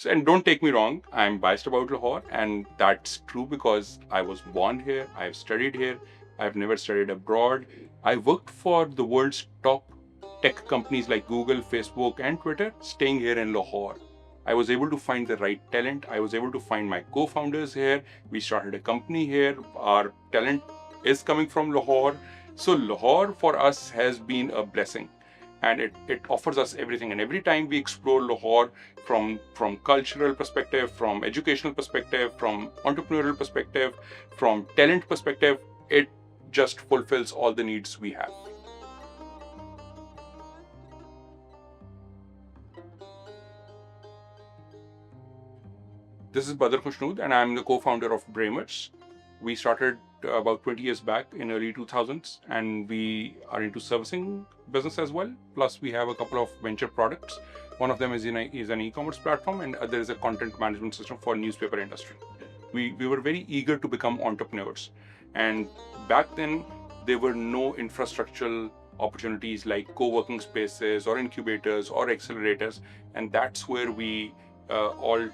So, and don't take me wrong, I'm biased about Lahore, and that's true because I was born here, I've studied here, I've never studied abroad. I worked for the world's top tech companies like Google, Facebook, and Twitter, staying here in Lahore. I was able to find the right talent. I was able to find my co-founders here. We started a company here. Our talent is coming from Lahore. So Lahore for us has been a blessing, and it offers us everything. And every time we explore Lahore from cultural perspective, from educational perspective, from entrepreneurial perspective, from talent perspective, it just fulfills all the needs we have. This is Badar Khushnood, and I'm the co-founder of Bramerz. We started about 20 years back in early 2000s, and we are into servicing business as well. Plus, we have a couple of venture products. One of them is an e-commerce platform, and other is a content management system for newspaper industry. We were very eager to become entrepreneurs, and back then there were no infrastructural opportunities like co-working spaces or incubators or accelerators, and that's where we all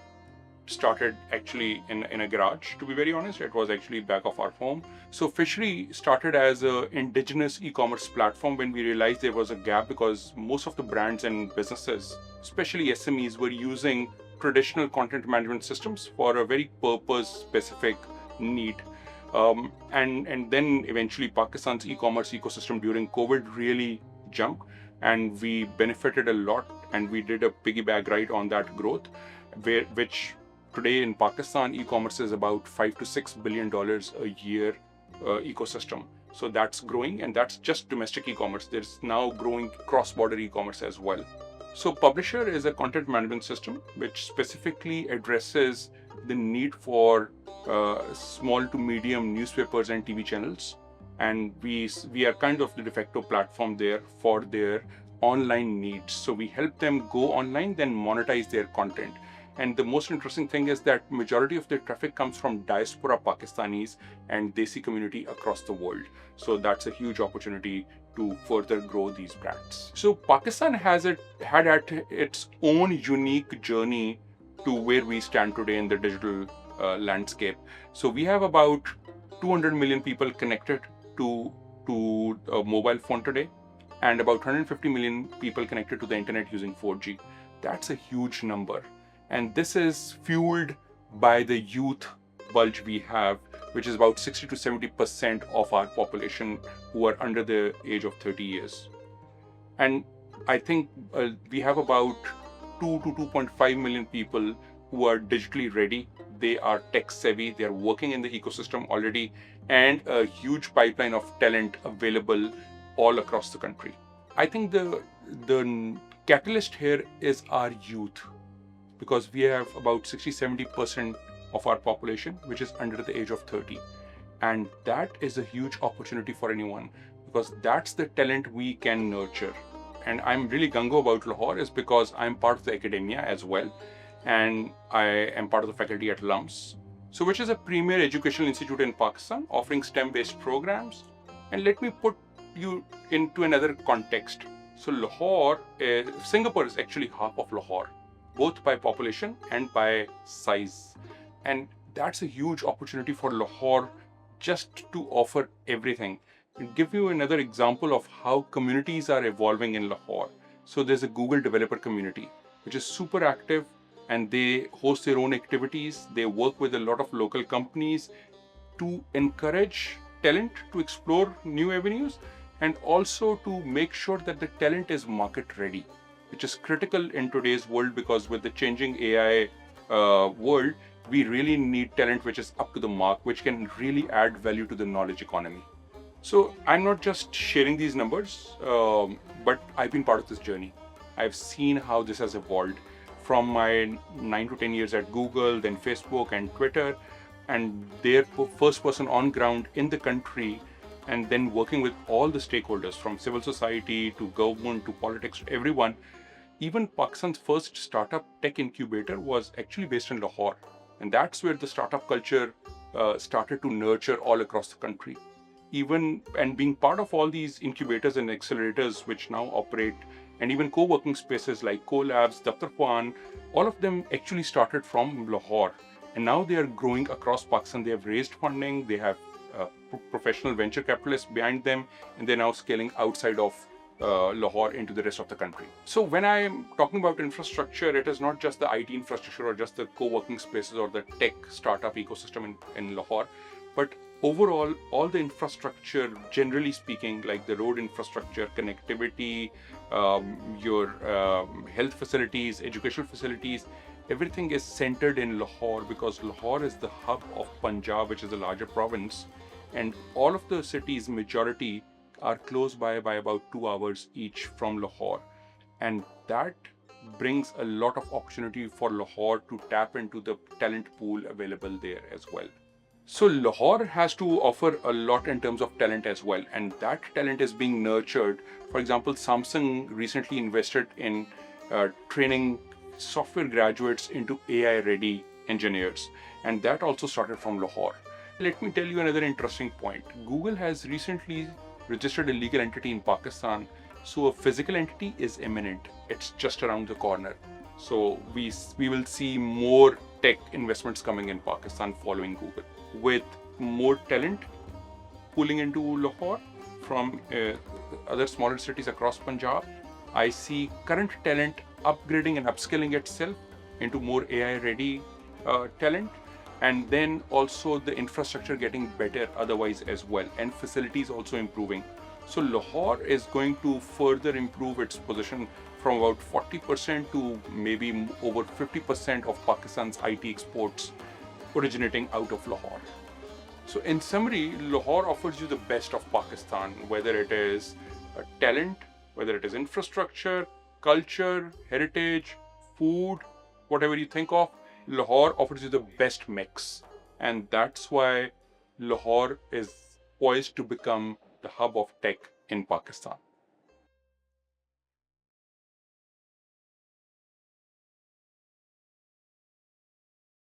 started actually in a garage. To be very honest, it was actually back of our home. So Fishery started as an indigenous e-commerce platform when we realized there was a gap, because most of the brands and businesses, especially SMEs, were using traditional content management systems for a very purpose specific need. And then eventually Pakistan's e-commerce ecosystem during COVID really jumped, and we benefited a lot, and we did a piggyback ride on that growth, which today in Pakistan, e-commerce is about $5 to $6 billion a year ecosystem. So that's growing, and that's just domestic e-commerce. There's now growing cross-border e-commerce as well. So Publisher is a content management system which specifically addresses the need for small to medium newspapers and TV channels. And we are kind of the de facto platform there for their online needs. So we help them go online, then monetize their content. And the most interesting thing is that majority of their traffic comes from diaspora Pakistanis and Desi community across the world. So that's a huge opportunity to further grow these brands. So Pakistan had its own unique journey to where we stand today in the digital landscape. So we have about 200 million people connected to a mobile phone today, and about 150 million people connected to the internet using 4G. That's a huge number. And this is fueled by the youth bulge we have, which is about 60 to 70% of our population who are under the age of 30 years. And I think we have about 2 to 2.5 million people who are digitally ready. They are tech savvy, they are working in the ecosystem already, and a huge pipeline of talent available all across the country. I think the catalyst here is our youth, because we have about 60-70% of our population which is under the age of 30. And that is a huge opportunity for anyone, because that's the talent we can nurture. And I'm really gung-ho about Lahore is because I'm part of the academia as well. And I am part of the faculty at LUMS, so which is a premier educational institute in Pakistan offering STEM-based programs. And let me put you into another context. So Singapore is actually half of Lahore, both by population and by size. And that's a huge opportunity for Lahore just to offer everything. I'll give you another example of how communities are evolving in Lahore. So there's a Google developer community, which is super active, and they host their own activities. They work with a lot of local companies to encourage talent to explore new avenues, and also to make sure that the talent is market ready, which is critical in today's world, because with the changing AI world, we really need talent which is up to the mark, which can really add value to the knowledge economy. So I'm not just sharing these numbers, but I've been part of this journey. I've seen how this has evolved from my 9 to 10 years at Google, then Facebook and Twitter, and their first person on ground in the country, and then working with all the stakeholders from civil society to government to politics to everyone. Even Pakistan's first startup tech incubator was actually based in Lahore. And that's where the startup culture started to nurture all across the country. And being part of all these incubators and accelerators which now operate And even co-working spaces like Colabs, Daftar Kwan, all of them actually started from Lahore. And now they are growing across Pakistan. They have raised funding, they have professional venture capitalists behind them, and they're now scaling outside of Lahore into the rest of the country. So when I'm talking about infrastructure, it is not just the IT infrastructure or just the co-working spaces or the tech startup ecosystem in Lahore, but overall, all the infrastructure, generally speaking, like the road infrastructure, connectivity, your health facilities, educational facilities, everything is centered in Lahore because Lahore is the hub of Punjab, which is a larger province, and all of the cities, majority, are close by about 2 hours each from Lahore. And that brings a lot of opportunity for Lahore to tap into the talent pool available there as well. So Lahore has to offer a lot in terms of talent as well, and that talent is being nurtured. For example, Samsung recently invested in training software graduates into AI-ready engineers, and that also started from Lahore. Let me tell you another interesting point. Google has recently registered a legal entity in Pakistan, so a physical entity is imminent. It's just around the corner. So we will see more tech investments coming in Pakistan following Google, with more talent pulling into Lahore from other smaller cities across Punjab. I see current talent upgrading and upskilling itself into more AI-ready talent, and then also the infrastructure getting better otherwise as well, and facilities also improving. So Lahore is going to further improve its position from about 40% to maybe over 50% of Pakistan's IT exports originating out of Lahore. So in summary, Lahore offers you the best of Pakistan, whether it is talent, whether it is infrastructure, culture, heritage, food, whatever you think of, Lahore offers you the best mix. And that's why Lahore is poised to become the hub of tech in Pakistan.